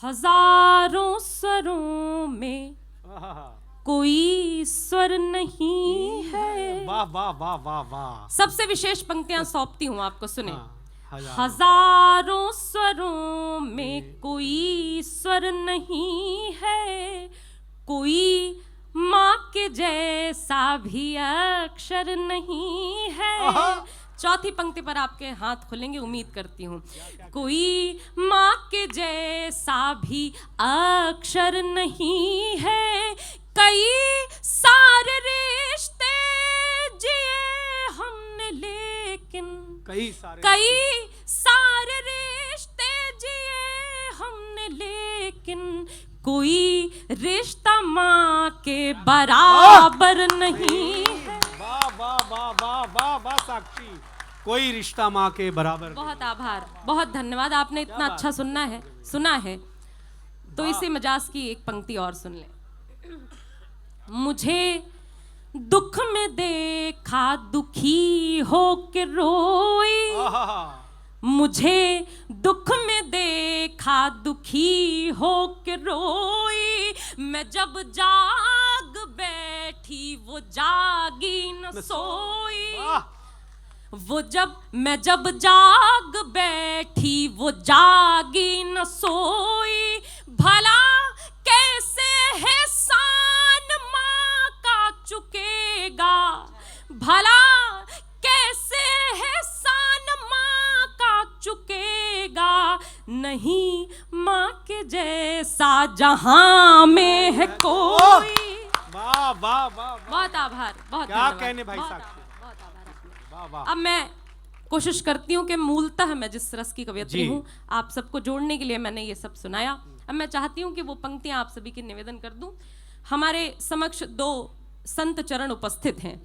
हजारों स्वरों में कोई स्वर नहीं है। वाह वाह वाह वाह वाह। सबसे विशेष पंक्तियां सौंपती हूं आपको, सुने। हजारों हजारों स्वरों में कोई स्वर नहीं है, कोई माँ के जैसा भी अक्षर नहीं है। चौथी पंक्ति पर आपके हाथ खुलेंगे, उम्मीद करती हूँ। कोई माँ के जैसा भी अक्षर नहीं है, कई सारे रिश्ते जिए हमने लेकिन कई सारे रिश्ते जिए हमने लेकिन कोई रिश्ता माँ के बराबर नहीं है। वाह वाह वाह वाह वाह वाह साक्षी, कोई रिश्ता माँ के बराबर। बहुत आभार, बहुत धन्यवाद, आपने इतना अच्छा सुना है। तो इसी मिजाज की एक पंक्ति और सुन ले। मुझे दुख में देखा दुखी हो के रोई, मुझे दुख में देखा दुखी हो के रोई, मैं जब जाग बैठी वो जागी न सोई। मैं जब जाग बैठी वो जागी न सोई, भला कैसे एहसान माँ का चुकेगा, भला कैसे एहसान माँ का चुकेगा, नहीं माँ के जैसा जहां में है कोई। वाह वाह वाह, बहुत आभार, बहुत क्या कहने भाई साक्षी। अब मैं कोशिश करती हूँ कि मूलतः मैं जिस रस की कवियत्री हूँ, आप सबको जोड़ने के लिए मैंने ये सब सुनाया। अब मैं चाहती हूँ कि वो पंक्तियाँ आप सभी की निवेदन कर दूं। हमारे समक्ष 2 संत चरण उपस्थित हैं।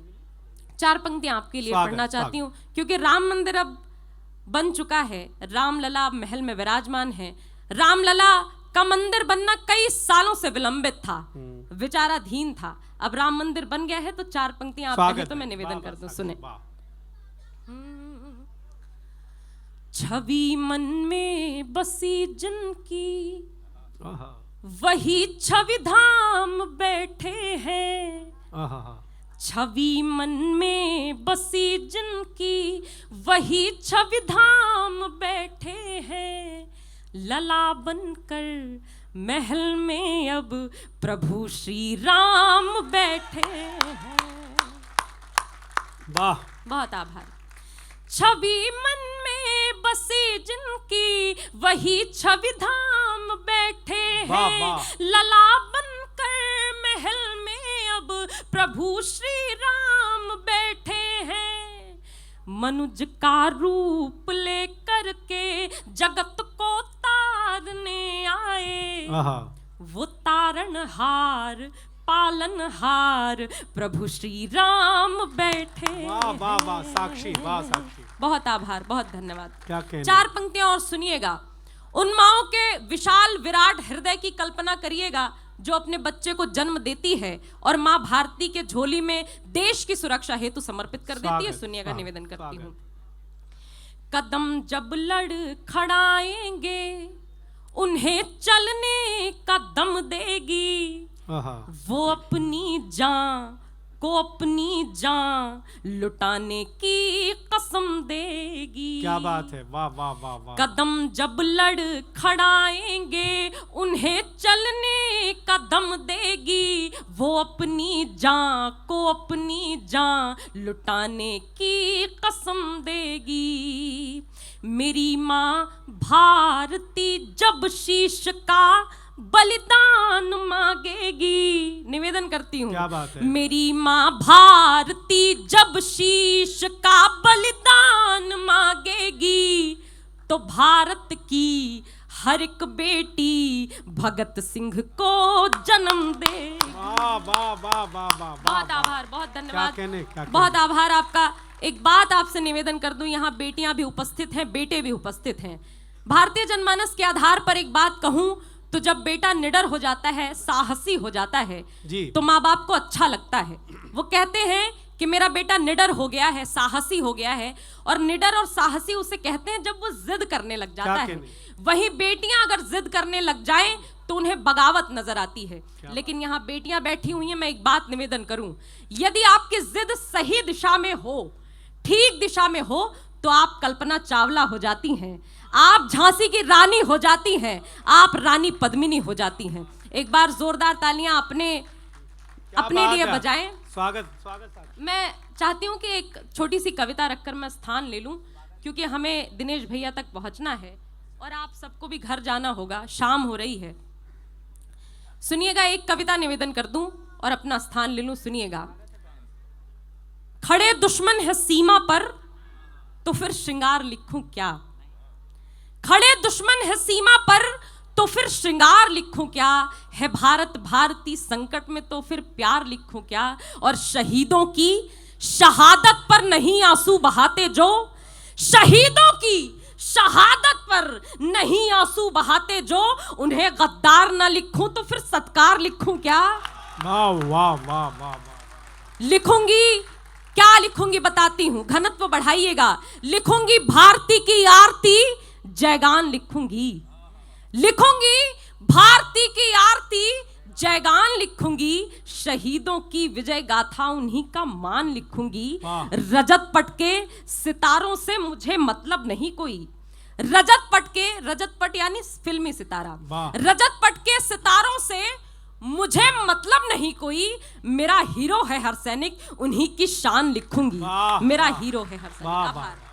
4 पंक्तियाँ आपके लिए पढ़ना चाहती हूँ, क्योंकि राम मंदिर अब बन चुका है, रामलला महल में विराजमान है। रामलला का मंदिर बनना कई सालों से विलंबित था, विचाराधीन था। अब राम मंदिर बन गया है, तो 4 पंक्तियाँ आप कहें तो मैं निवेदन कर दूं, सुने। छवि मन में बसी जिनकी, वही छवि धाम बैठे हैं। छवि मन में बसी जिनकी, वही छवि धाम बैठे हैं। लला बनकर महल में अब प्रभु श्री राम बैठे हैं। वाह, बहुत आभार। छवि मन में बसी जिनकी, वही छवि धाम बैठे हैं। लला बनकर महल में अब प्रभु श्री राम बैठे हैं। मनुज का रूप लेकर के जगत को तारने आए, वो तारनहार पालनहार प्रभु श्री राम बैठे। वाह वाह वाह साक्षी, वाह साक्षी, बहुत आभार, बहुत धन्यवाद। क्या कहने। 4 पंक्तियां और सुनिएगा। उन माओं के विशाल विराट हृदय की कल्पना करिएगा जो अपने बच्चे को जन्म देती है और माँ भारती के झोली में देश की सुरक्षा हेतु समर्पित कर देती है। सुनिएगा, निवेदन करती हूँ। कदम जब लड़ खड़ाएंगे उन्हें चलने का दम देगी, वो अपनी जान को अपनी जान लुटाने की कसम देगी। क्या बात है, वाह वाह वाह वाह। कदम जब लड़ खड़ाएंगे उन्हें चलने का दम देगी, वो अपनी जान को अपनी जान लुटाने की कसम देगी। मेरी माँ भारती जब शीश का बलिदान मांगेगी, निवेदन करती हूँ। क्या बात है। मेरी माँ भारती जब शीश का बलिदान मांगेगी, तो भारत की हर एक बेटी भगत सिंह को जन्म देगी। वाह वाह वाह वाह वाह। बहुत आभार, बहुत धन्यवाद। क्या कहने। बहुत आभार आपका। एक बात आपसे निवेदन कर दूं, यहाँ बेटियां भी उपस्थित हैं, बेटे भी उपस्थित हैं। भारतीय जनमानस के आधार पर एक बात कहूं तो जब बेटा निडर हो जाता है, साहसी हो जाता है जी, तो माँ बाप को अच्छा लगता है। वो कहते हैं कि मेरा बेटा निडर हो गया है, साहसी हो गया है। और निडर और साहसी उसे कहते हैं जब वो जिद करने लग जाता है, वहीं बेटियां अगर जिद करने लग जाएं तो उन्हें बगावत नजर आती है। लेकिन यहाँ बेटियां बैठी हुई हैं, मैं एक बात निवेदन करूं, यदि आपकी जिद सही दिशा में हो, ठीक दिशा में हो, तो आप कल्पना चावला हो जाती हैं, आप झांसी की रानी हो जाती हैं, आप रानी पद्मिनी हो जाती हैं। एक बार जोरदार तालियां अपने लिए बजाएं। स्वागत स्वागत। मैं चाहती हूं कि एक छोटी सी कविता रखकर मैं स्थान ले लूं, क्योंकि हमें दिनेश भैया तक पहुंचना है और आप सबको भी घर जाना होगा, शाम हो रही है। सुनिएगा, एक कविता निवेदन कर दूं और अपना स्थान ले लूं। सुनिएगा। खड़े दुश्मन है सीमा पर तो फिर श्रृंगार लिखूं क्या, खड़े दुश्मन है सीमा पर तो फिर श्रृंगार लिखूं क्या, है भारत भारती संकट में तो फिर प्यार लिखूं क्या, और शहीदों की शहादत पर नहीं आंसू बहाते जो, शहीदों की शहादत पर नहीं आंसू बहाते जो, उन्हें गद्दार ना लिखूं तो फिर सत्कार लिखूं क्या। वाह वाह वाह वाह। लिखूंगी क्या लिखूंगी बताती हूं, घनत्व बढ़ाइएगा। लिखूंगी भारती की आरती जयगान लिखूंगी, लिखूंगी भारती की आरती जयगान लिखूंगी, शहीदों की विजय गाथा उन्हीं का मान लिखूंगी। रजत पट के सितारों से मुझे मतलब नहीं कोई, रजत पट यानी फिल्मी सितारा, रजत पट के सितारों से मुझे मतलब नहीं कोई, मेरा हीरो है हर सैनिक उन्हीं की शान लिखूंगी, मेरा हीरो है हर सैनिक।